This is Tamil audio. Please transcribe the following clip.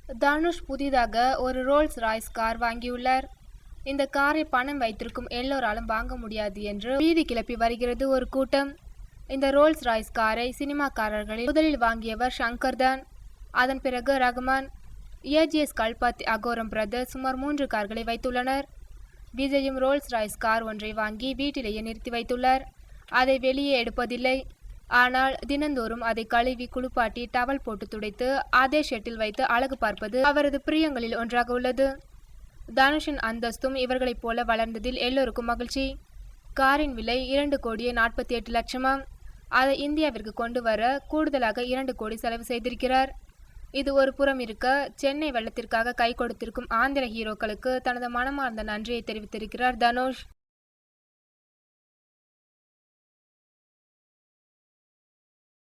தனுஷ் புதிதாக ஒரு ரோல்ஸ் ராய்ஸ் கார் வாங்கியுள்ளார். இந்த காரை பணம் வைத்திருக்கும் எல்லோராலும் வாங்க முடியாது என்று பீதி கிளப்பி வருகிறது ஒரு கூட்டம். இந்த ரோல்ஸ் ராய்ஸ் காரை சினிமாக்காரர்களில் முதலில் வாங்கியவர் ஷங்கர் தான். அதன் பிறகு ரகுமான், ஏஜிஎஸ் கல்பாத்தி அகோரம் பிரதர்ஸ் சுமார் 3 கார்களை வைத்துள்ளனர். விஜயும் ரோல்ஸ் ராய்ஸ் கார் ஒன்றை வாங்கி வீட்டிலேயே நிறுத்தி வைத்துள்ளார். அதை வெளியே எடுப்பதில்லை. ஆனால் தினந்தோறும் அதை கழுவி குளிப்பாட்டி டவல் போட்டு துடைத்து அதே ஷெட்டில் வைத்து அழகு பார்ப்பது அவரது பிரியங்களில் ஒன்றாக உள்ளது. தனுஷின் அந்தஸ்தும் இவர்களைப் போல வளர்ந்ததில் எல்லோருக்கும் மகிழ்ச்சி. காரின் விலை 2,48,00,000. அதை இந்தியாவிற்கு கொண்டு வர கூடுதலாக 2 கோடி செலவு செய்திருக்கிறார். இது ஒரு புறம் இருக்க, சென்னை வெள்ளத்திற்காக கை கொடுத்திருக்கும் ஆந்திர ஹீரோக்களுக்கு தனது மனமார்ந்த நன்றியை தெரிவித்திருக்கிறார் தனுஷ்.